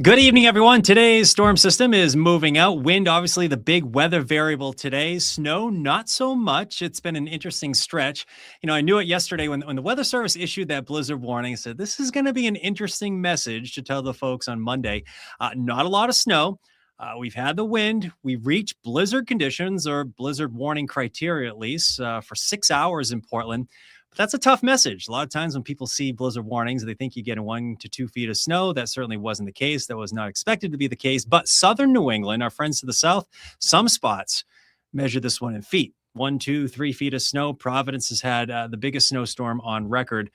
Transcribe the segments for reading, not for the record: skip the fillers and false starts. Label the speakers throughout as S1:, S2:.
S1: Good evening, everyone. Today's storm system is moving out. Wind, obviously, the big weather variable today. Snow, not so much. It's been an interesting stretch. I knew it yesterday when the Weather Service issued that blizzard warning. I said, this is going to be an interesting message to tell the folks on Monday. Not a lot of snow. We've had the wind. We've reached blizzard conditions or blizzard warning criteria, at least, for 6 hours in Portland. That's a tough message. A lot of times when people see blizzard warnings, they think you get 1 to 2 feet of snow. That certainly wasn't the case. That was not expected to be the case. But southern New England, our friends to the south, some spots measure this one in feet. 1, 2, 3 feet of snow. Providence has had the biggest snowstorm on record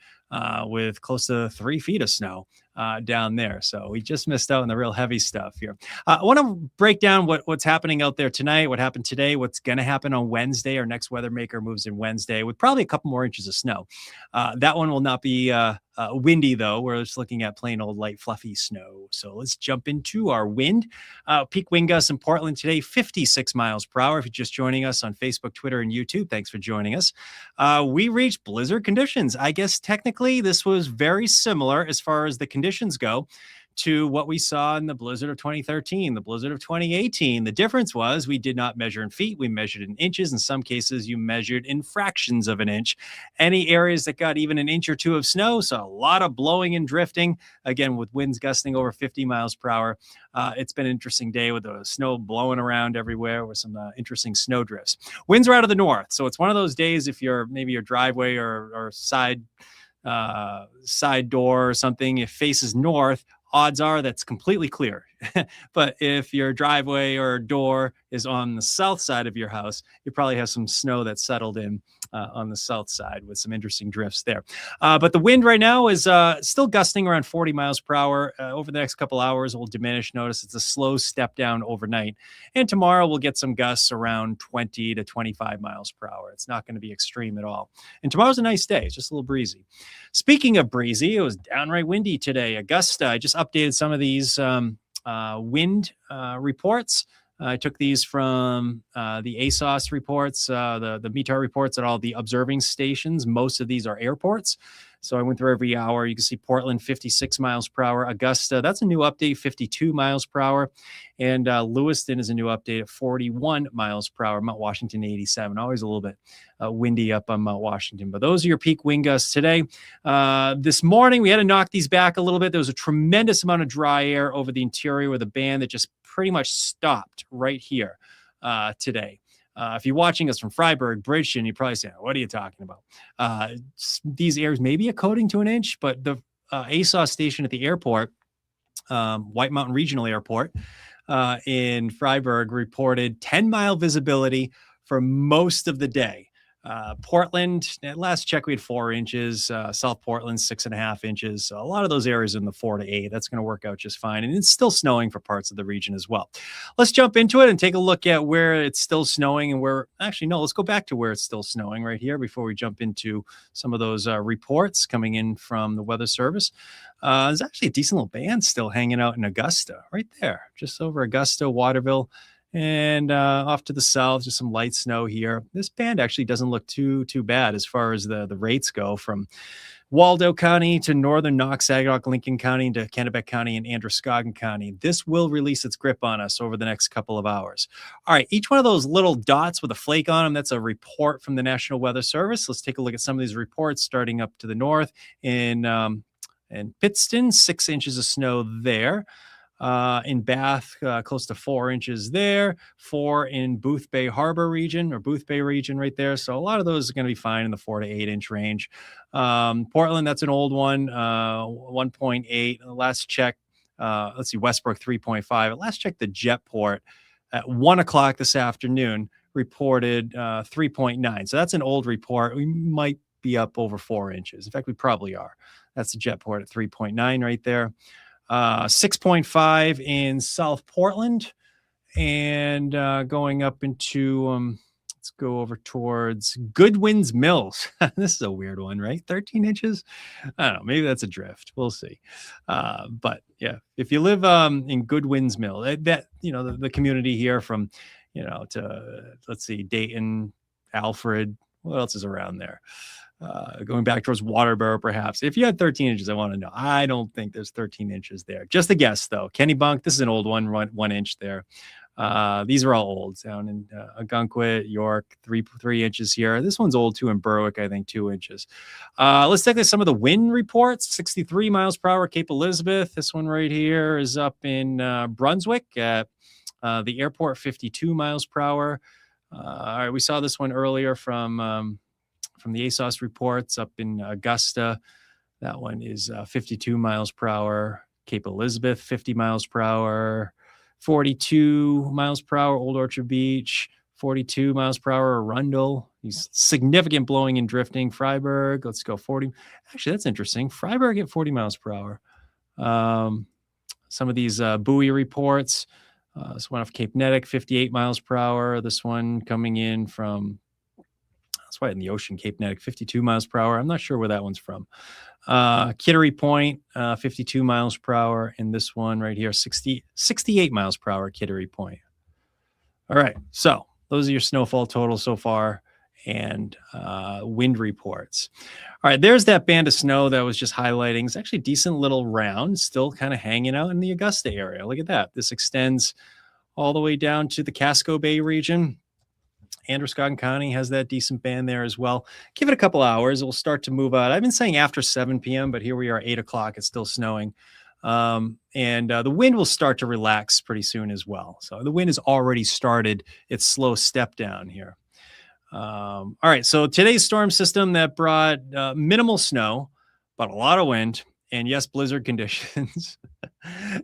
S1: with close to 3 feet of snow down there. So we just missed out on the real heavy stuff here. I want to break down what's happening out there tonight, what happened today, what's going to happen on Wednesday. Our next weather maker moves in Wednesday with probably a couple more inches of snow. That one will not be windy, though. We're just looking at plain old light, fluffy snow. So let's jump into our wind. Peak wind gusts in Portland today, 56 miles per hour. If you're just joining us on Facebook, Twitter, and YouTube, thanks for joining us. We reached blizzard conditions. I guess technically this was very similar as far as the conditions go to what we saw in the blizzard of 2013, the blizzard of 2018. The difference was we did not measure in feet. We measured in inches. In some cases, you measured in fractions of an inch. Any areas that got even an inch or two of snow saw a lot of blowing and drifting. Again, with winds gusting over 50 miles per hour. It's been an interesting day with the snow blowing around everywhere with some interesting snow drifts. Winds are out of the north. So it's one of those days if you're maybe your driveway or side door or something, it faces north, odds are that's completely clear. But if your driveway or door is on the south side of your house, you probably have some snow that's settled in on the south side with some interesting drifts there. But the wind right now is still gusting around 40 miles per hour. Over the next couple hours, it will diminish. Notice it's a slow step down overnight. And tomorrow we'll get some gusts around 20 to 25 miles per hour. It's not going to be extreme at all. And tomorrow's a nice day. It's just a little breezy. Speaking of breezy, it was downright windy today. Augusta, I just updated some of these wind reports. I took these from the ASOS reports, the METAR reports at all the observing stations. Most of these are airports. So I went through every hour. You can see Portland, 56 miles per hour. Augusta, that's a new update, 52 miles per hour. And Lewiston is a new update at 41 miles per hour. Mount Washington, 87. Always a little bit windy up on Mount Washington. But those are your peak wind gusts today. This morning, we had to knock these back a little bit. There was a tremendous amount of dry air over the interior with a band that just pretty much stopped right here today. If you're watching us from Freiburg, Bridgeton, you're probably saying, what are you talking about? These airs may be a coating to an inch, but the ASOS station at the airport, White Mountain Regional Airport in Freiburg, reported 10-mile visibility for most of the day. Portland, at last check, we had 4 inches. South Portland, 6.5 inches. So a lot of those areas in the 4 to 8. That's going to work out just fine. And it's still snowing for parts of the region as well. Let's jump into it and take a look at where it's still snowing and where, actually, no, let's go back to where it's still snowing right here before we jump into some of those reports coming in from the Weather Service. There's actually a decent little band still hanging out in Augusta right there, just over Augusta, Waterville. And off to the south, just some light snow here. This band actually doesn't look too bad as far as the rates go from Waldo County to northern Knox, Saginaw, Lincoln County to Kennebec County and Androscoggin County. This will release its grip on us over the next couple of hours. All right, each one of those little dots with a flake on them, that's a report from the National Weather Service. Let's take a look at some of these reports starting up to the north in Pittston, 6 inches of snow there. In Bath, close to 4 inches there, 4 in Boothbay Harbor region or Boothbay region right there. So a lot of those are going to be fine in the 4 to 8 inch range. Portland, that's an old one, 1.8. Last check, let's see, Westbrook 3.5. At last check, the Jetport at 1 o'clock this afternoon reported 3.9. So that's an old report. We might be up over 4 inches. In fact, we probably are. That's the Jetport at 3.9 right there. 6.5 in South Portland, and going up into, let's go over towards Goodwin's Mills. This is a weird one, right? 13 inches. I don't know. Maybe that's a drift. We'll see. But yeah, if you live in Goodwin's Mill, that the community here from, to let's see, Dayton, Alfred. What else is around there? going back towards Waterboro, perhaps. If you had 13 inches, I want to know. I don't think there's 13 inches there. Just a guess, though. Kennebunk, this is an old one, 1 inch there. These are all old down in Ogunquit, York, three inches here. This one's old too in Berwick, I think 2 inches. Let's take some of the wind reports. 63 miles per hour, Cape Elizabeth. This one right here is up in Brunswick at the airport, 52 miles per hour. All right, we saw this one earlier from the ASOS reports up in Augusta. That one is 52 miles per hour. Cape Elizabeth, 50 miles per hour. 42 miles per hour, Old Orchard Beach. 42 miles per hour, Arundel. These significant blowing and drifting. Freiburg, let's go 40. Actually, that's interesting. Freiburg at 40 miles per hour. Some of these buoy reports. This one off Cape Nettic, 58 miles per hour. This one coming in from, that's right in the ocean, Cape Nettic, 52 miles per hour. I'm not sure where that one's from. Kittery Point, 52 miles per hour. And this one right here, 68 miles per hour, Kittery Point. All right. So those are your snowfall totals so far and wind reports. All right. There's that band of snow that was just highlighting. It's actually a decent little round, still kind of hanging out in the Augusta area. Look at that. This extends all the way down to the Casco Bay region. Androscoggin County has that decent band there as well. Give it a couple hours. It will start to move out. I've been saying after 7 p.m., but here we are, 8 o'clock. It's still snowing. And the wind will start to relax pretty soon as well. So the wind has already started its slow step down here. All right. So today's storm system that brought minimal snow, but a lot of wind and yes, blizzard conditions.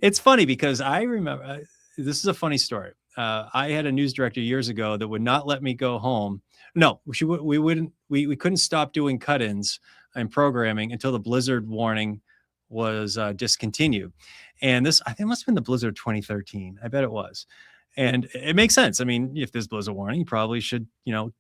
S1: It's funny because I remember, this is a funny story. I had a news director years ago that would not let me go home. No, we couldn't stop doing cut-ins and programming until the blizzard warning was discontinued. And this, I think it must have been the blizzard of 2013. I bet it was. And it makes sense. I mean, if there's blizzard warning, you probably should,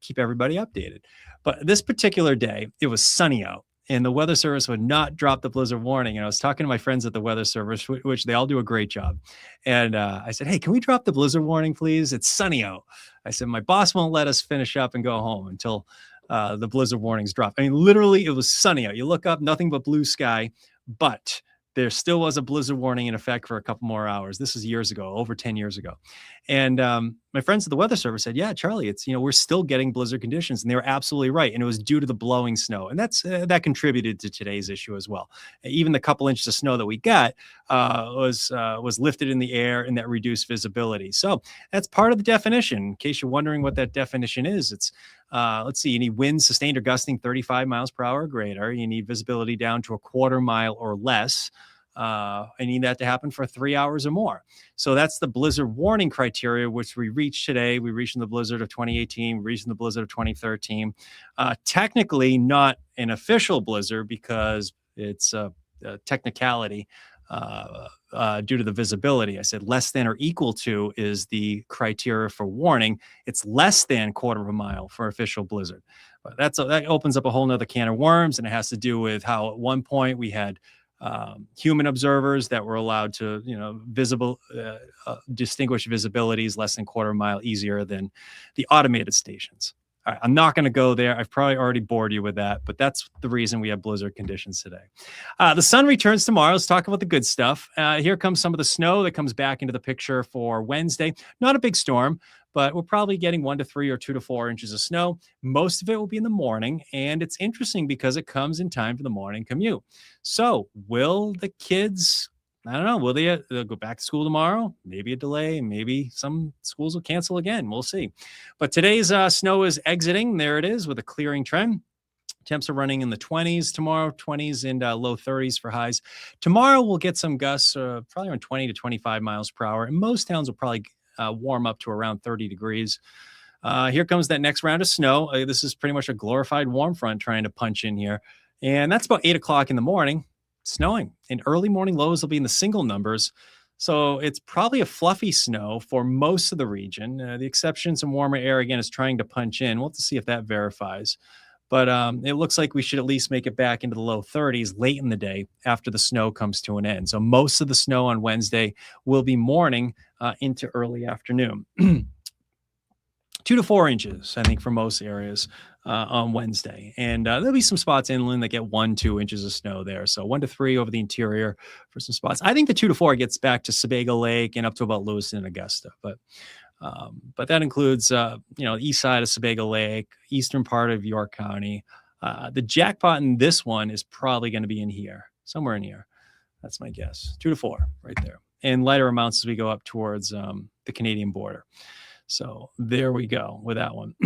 S1: keep everybody updated. But this particular day, it was sunny out. And the Weather Service would not drop the blizzard warning. And I was talking to my friends at the Weather Service, which they all do a great job. And I said, hey, can we drop the blizzard warning, please? It's sunny out. I said, my boss won't let us finish up and go home until the blizzard warnings drop. I mean, literally, it was sunny out. You look up, nothing but blue sky. But there still was a blizzard warning in effect for a couple more hours. This is years ago, over 10 years ago. And my friends at the Weather Service said, yeah, Charlie, it's, we're still getting blizzard conditions. And they were absolutely right. And it was due to the blowing snow. And that contributed to today's issue as well. Even the couple inches of snow that we got was lifted in the air and that reduced visibility. So that's part of the definition. In case you're wondering what that definition is, it's, let's see, you need winds sustained or gusting 35 miles per hour or greater. You need visibility down to a quarter mile or less. I need that to happen for 3 hours or more. So that's the blizzard warning criteria, which we reached today. We reached in the blizzard of 2018, we reached in the blizzard of 2013. Technically not an official blizzard because it's a technicality due to the visibility. I said less than or equal to is the criteria for warning. It's less than quarter of a mile for official blizzard. But that opens up a whole nother can of worms, and it has to do with how at one point we had human observers that were allowed to, distinguish visibilities less than quarter mile easier than the automated stations. All right, I'm not going to go there. I've probably already bored you with that, but that's the reason we have blizzard conditions today. The sun returns tomorrow. Let's talk about the good stuff. Here comes some of the snow that comes back into the picture for Wednesday. Not a big storm, but we're probably getting 1 to 3 or 2 to 4 inches of snow. Most of it will be in the morning, and it's interesting because it comes in time for the morning commute. So will the kids, I don't know, will they go back to school tomorrow? Maybe a delay, maybe some schools will cancel again. We'll see. But today's snow is exiting. There it is with a clearing trend. Temps are running in the 20s tomorrow, 20s and low 30s for highs. Tomorrow we'll get some gusts, probably around 20 to 25 miles per hour. And most towns will probably warm up to around 30 degrees. Here comes that next round of snow. This is pretty much a glorified warm front trying to punch in here. And that's about 8 o'clock in the morning, snowing. And early morning lows will be in the single numbers. So it's probably a fluffy snow for most of the region. The exception, some warmer air, again, is trying to punch in. We'll have to see if that verifies. But it looks like we should at least make it back into the low 30s late in the day after the snow comes to an end. So most of the snow on Wednesday will be morning into early afternoon. 2 to 4 inches, I think, for most areas on Wednesday. And there'll be some spots inland that get 1-2 inches of snow there. So 1 to 3 over the interior for some spots. I think the 2 to 4 gets back to Sebago Lake and up to about Lewiston and Augusta. But that includes, the east side of Sebago Lake, eastern part of York County. The jackpot in this one is probably going to be in here, somewhere in here. That's my guess. 2 to 4 right there. And lighter amounts as we go up towards the Canadian border. So there we go with that one.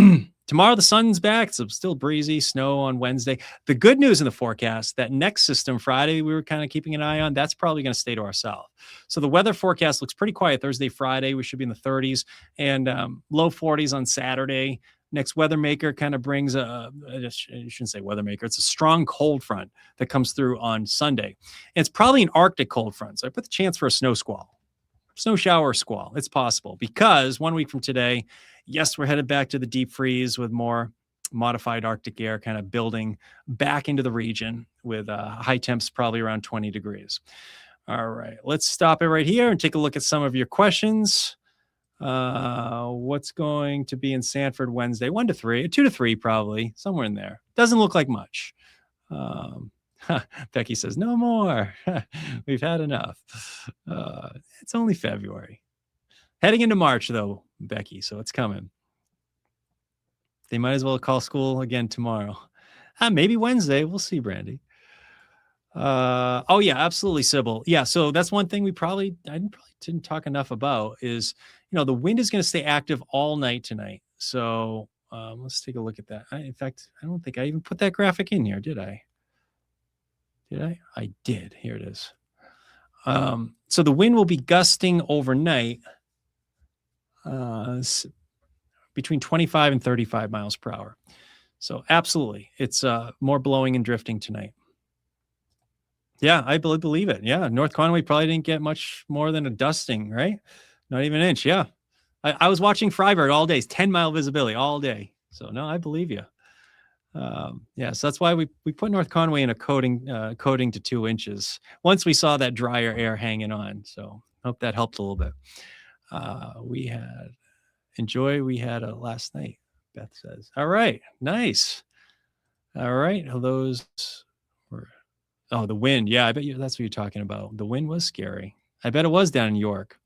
S1: Tomorrow, the sun's back. So still breezy, snow on Wednesday. The good news in the forecast, that next system Friday, we were kind of keeping an eye on, that's probably going to stay to our south. So the weather forecast looks pretty quiet Thursday, Friday. We should be in the 30s and low 40s on Saturday. Next weather maker kind of brings I shouldn't say weather maker. It's a strong cold front that comes through on Sunday. And it's probably an Arctic cold front. So I put the chance for a snow squall. Snow shower squall. It's possible because 1 week from today, yes, we're headed back to the deep freeze with more modified Arctic air kind of building back into the region with high temps probably around 20 degrees. All right, let's stop it right here and take a look at some of your questions. What's going to be in Sanford Wednesday? 1 to 3, 2 to 3, probably somewhere in there. Doesn't look like much. Becky says, no more. We've had enough. It's only February. Heading into March, though, Becky, so it's coming. They might as well call school again tomorrow. Maybe Wednesday. We'll see, Brandy. Oh, yeah, absolutely, Sybil. Yeah, so that's one thing I probably didn't talk enough about is, the wind is going to stay active all night tonight. So let's take a look at that. In fact, I don't think I even put that graphic in here, did I? Did I? I did. Here it is. So the wind will be gusting overnight between 25 and 35 miles per hour. So absolutely, it's more blowing and drifting tonight. Yeah, I believe it. Yeah, North Conway probably didn't get much more than a dusting, right? Not even an inch. Yeah, I was watching Fryeburg all day, 10-mile visibility all day. So no, I believe you. Yeah, so that's why we put North Conway in a coating to 2 inches once we saw that drier air hanging on. So hope that helped a little bit. We had a last night, Beth says. All right, nice. All right, those were, the wind. Yeah, I bet that's what you're talking about. The wind was scary. I bet it was down in York.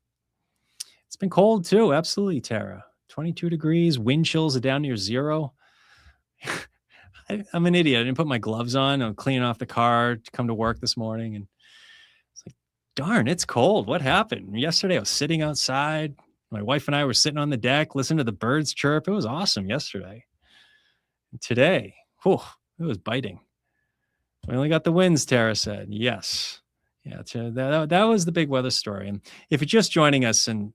S1: It's been cold too. Absolutely, Tara. 22 degrees, wind chills are down near 0. I'm an idiot. I didn't put my gloves on. I'm cleaning off the car to come to work this morning. And it's like, darn, it's cold. What happened? Yesterday, I was sitting outside. My wife and I were sitting on the deck, listening to the birds chirp. It was awesome yesterday. And today, it was biting. We only got the winds, Tara said. Yes. Yeah, that was the big weather story. And if you're just joining us and,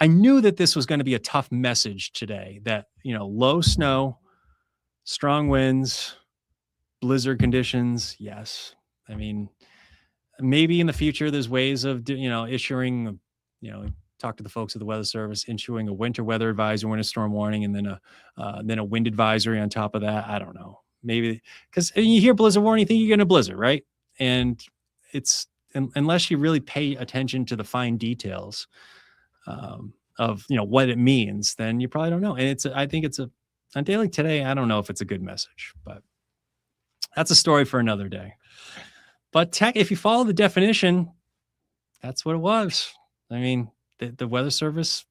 S1: I knew that this was going to be a tough message today, that, low snow, strong winds, blizzard conditions. Yes. I mean, maybe in the future, there's ways of, issuing, talk to the folks at the Weather Service, issuing a winter weather advisory, winter storm warning, and then a wind advisory on top of that. I don't know. Maybe because you hear blizzard warning, you think you're going to blizzard, right? And it's, unless you really pay attention to the fine details of, what it means, then you probably don't know. And I think it's on Daily Today, I don't know if it's a good message, but that's a story for another day. But if you follow the definition, that's what it was. I mean, the Weather Service,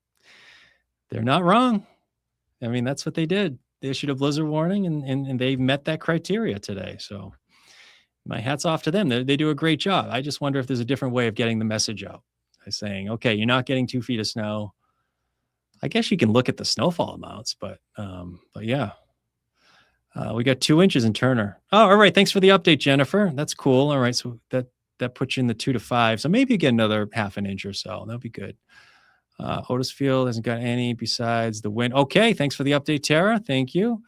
S1: they're not wrong. I mean, that's what they did. They issued a blizzard warning and they met that criteria today. So my hat's off to them. They do a great job. I just wonder if there's a different way of getting the message out by saying, okay, you're not getting 2 feet of snow. I guess you can look at the snowfall amounts, but yeah, we got 2 inches in Turner. Oh, all right. Thanks for the update, Jennifer. That's cool. All right. So that puts you in the 2 to 5. So maybe you get another half an inch or so. That'll be good. Otisfield hasn't got any besides the wind. Okay. Thanks for the update, Tara. Thank you.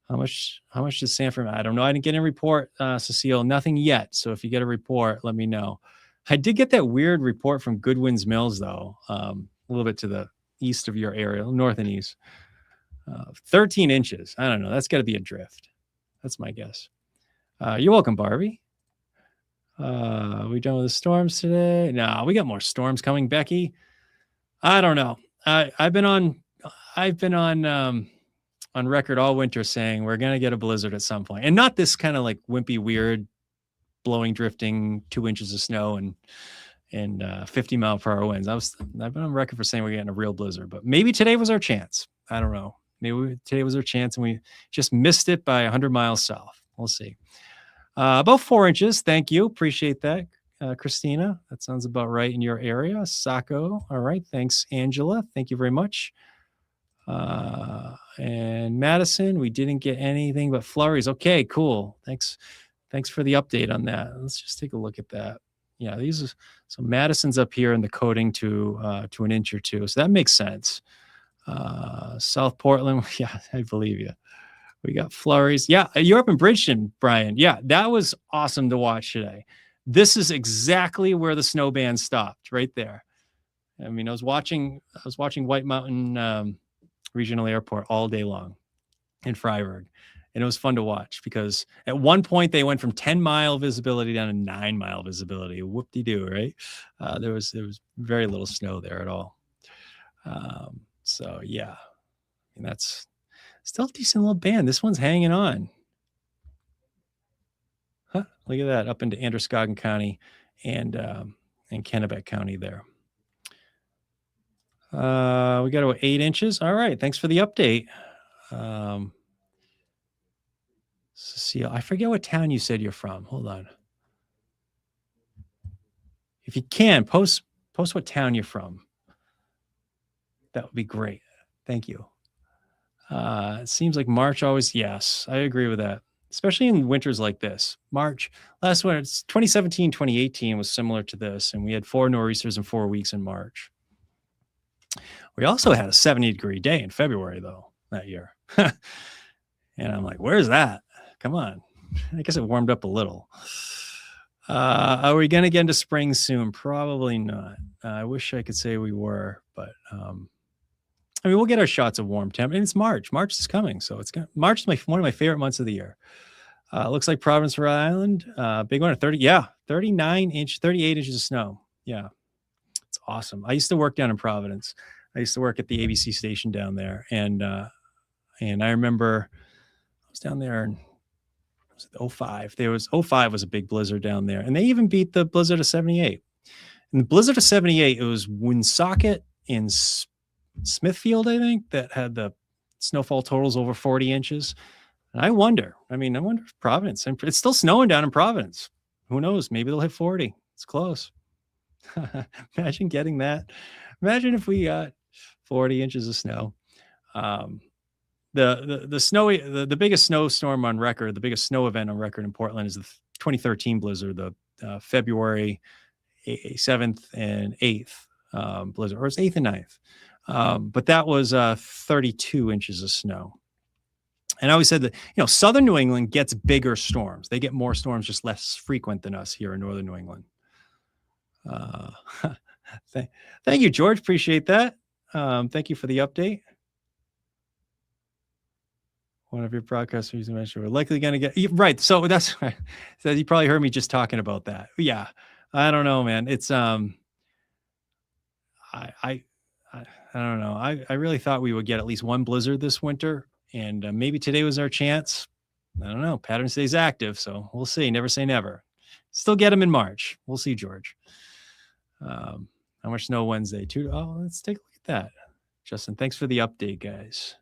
S1: How much does Sanford? I don't know. I didn't get a report, Cecile. Nothing yet. So if you get a report, let me know. I did get that weird report from Goodwin's Mills, though, a little bit to the east of your area, north and east. 13 inches. I don't know. That's got to be a drift. That's my guess. You're welcome, Barbie. We done with the storms today? No, we got more storms coming, Becky. I don't know. I've been on on record all winter saying we're going to get a blizzard at some point, and not this kind of like wimpy, weird, blowing, drifting 2 inches of snow and 50-mile-per-hour winds. I've been on record for saying we're getting a real blizzard, but maybe today was our chance. I don't know. Maybe today was our chance and we just missed it by 100 miles south. We'll see. About 4 inches. Thank you. Appreciate that, Christina. That sounds about right in your area. Saco. All right. Thanks, Angela. Thank you very much. And Madison, we didn't get anything but flurries. Okay, cool. Thanks for the update on that. Let's just take a look at that. Yeah, so Madison's up here in the coding to an inch or two, so that makes sense. South Portland, yeah, I believe you. We got flurries. Yeah, you're up in Bridgeton, Brian. Yeah, that was awesome to watch today. This is exactly where the snow band stopped, right there. I mean, I was watching White Mountain Regional Airport all day long in Freiburg. And it was fun to watch because at one point they went from 10-mile visibility down to 9-mile visibility. Whoop-de-doo, right? There was very little snow there at all. So yeah, and that's still a decent little band. This one's hanging on. Huh? Look at that, up into Androscoggin County and Kennebec County there. We got about 8 inches. All right, thanks for the update. Cecile, I forget what town you said you're from. Hold on. If you can, post what town you're from. That would be great. Thank you. It seems like March always, yes, I agree with that. Especially in winters like this. March, last winter, 2017, 2018 was similar to this, and we had 4 nor'easters in 4 weeks in March. We also had a 70-degree day in February, though, that year. And I'm like, where's that? Come on. I guess it warmed up a little. Are we going to get into spring soon? Probably not. I wish I could say we were, but I mean, we'll get our shots of warm temp. And it's March. March is coming, so March is one of my favorite months of the year. Looks like Providence, Rhode Island, big one at 38 inches of snow. Yeah, it's awesome. I used to work down in Providence. I used to work at the ABC station down there, and I remember I was down there in 05. 05 was a big blizzard down there, and they even beat the blizzard of 78. And the blizzard of 78, it was Woonsocket in Smithfield, I think, that had the snowfall totals over 40 inches. And I wonder if Providence, and it's still snowing down in Providence. Who knows? Maybe they'll hit 40. It's close. Imagine getting that. Imagine if we got 40 inches of snow. The biggest snowstorm on record, the biggest snow event on record in Portland is the 2013 blizzard, the February 7th and 8th blizzard, or it's 8th and 9th. But that was 32 inches of snow. And I always said that, Southern New England gets bigger storms. They get more storms, just less frequent than us here in Northern New England. Thank you, George. Appreciate that. Thank you for the update. One of your broadcasters mentioned we're likely going to get right. So that's right. So you probably heard me just talking about that. Yeah. I don't know, man. It's I don't know. I really thought we would get at least one blizzard this winter, and maybe today was our chance. I don't know. Pattern stays active, so we'll see. Never say never. Still get them in March. We'll see, George. How much snow Wednesday? Let's take a look at that. Justin, thanks for the update, guys.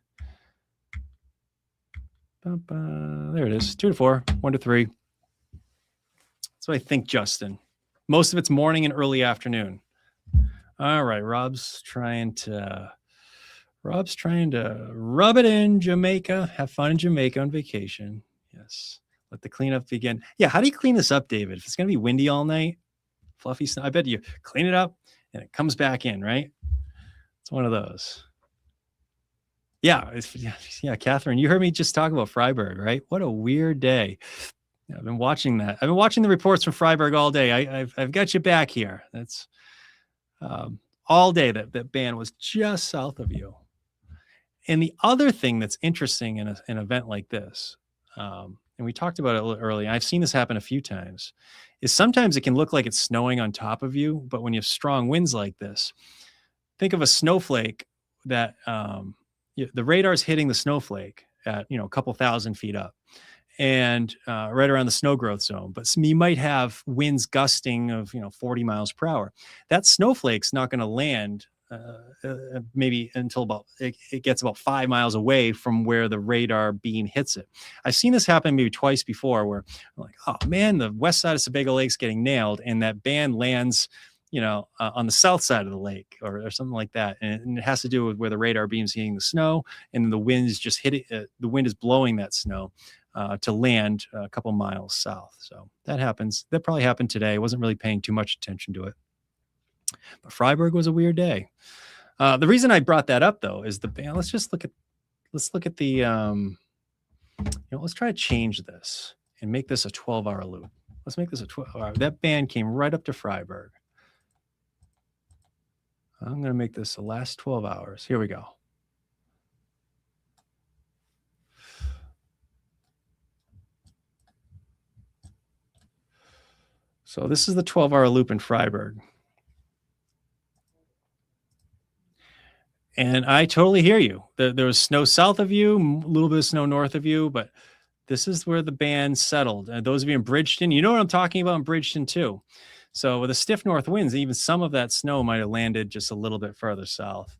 S1: There it is. 2 to 4, 1 to 3. That's what I think, Justin. Most of it's morning and early afternoon. All right, Rob's trying to rub it in Jamaica. Have fun in Jamaica on vacation. Yes. Let the cleanup begin. Yeah, how do you clean this up, David? If it's going to be windy all night, fluffy snow, I bet you clean it up and it comes back in, right? It's one of those. Yeah, Catherine, you heard me just talk about Freiburg, right? What a weird day. I've been watching that. I've been watching the reports from Freiburg all day. I've got you back here. That's all day that band was just south of you. And the other thing that's interesting in an event like this, and we talked about it a little earlier, I've seen this happen a few times, is sometimes it can look like it's snowing on top of you, but when you have strong winds like this, think of a snowflake that the radar's hitting the snowflake, at, a couple thousand feet up, and right around the snow growth zone. But you might have winds gusting of 40 miles per hour. That snowflake's not going to land maybe until it gets about 5 miles away from where the radar beam hits it. I've seen this happen maybe twice before, where I'm like, oh man, the west side of Sebago Lake's getting nailed, and that band lands on the south side of the lake or something like that. And it has to do with where the radar beam's hitting the snow, and the wind's just hitting the wind is blowing that snow to land a couple miles south. So that happens. That probably happened today. I wasn't really paying too much attention to it. But Freiburg was a weird day. The reason I brought that up, though, is the band. Let's look at the, let's try to change this and make this a 12-hour loop. Let's make this a 12-hour. That band came right up to Freiburg. I'm going to make this the last 12 hours. Here we go. So this is the 12-hour loop in Freiburg. And I totally hear you. There was snow south of you, a little bit of snow north of you, but this is where the band settled. And those of you in Bridgeton, you know what I'm talking about in Bridgeton too. So with the stiff north winds, even some of that snow might have landed just a little bit further south,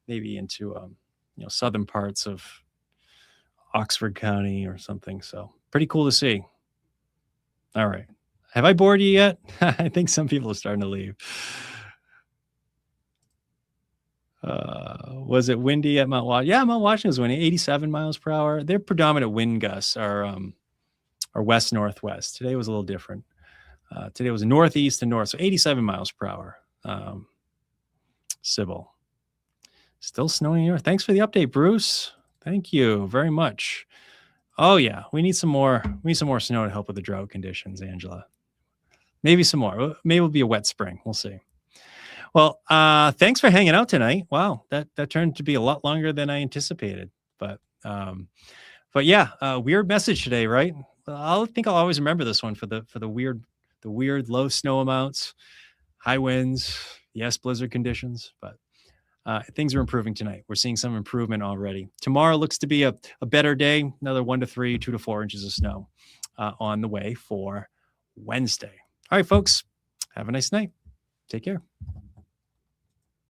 S1: maybe into southern parts of Oxford County or something. So pretty cool to see. All right. Have I bored you yet? I think some people are starting to leave. Was it windy at Mount Washington? Yeah, Mount Washington was windy, 87 miles per hour. Their predominant wind gusts are west-northwest. Today was a little different. Today was northeast and north, so 87 miles per hour. Sybil. Still snowing here. Thanks for the update, Bruce. Thank you very much. Oh yeah, we need some more. We need some more snow to help with the drought conditions, Angela. Maybe some more. Maybe it'll be a wet spring. We'll see. Well, thanks for hanging out tonight. Wow, that turned to be a lot longer than I anticipated. But yeah, weird message today, right? I think I'll always remember this one for the weird low snow amounts, high winds, yes, blizzard conditions. But things are improving tonight. We're seeing some improvement already. Tomorrow looks to be a better day. Another 1 to 3, 2 to 4 inches of snow on the way for Wednesday. All right, folks, have a nice night. Take care.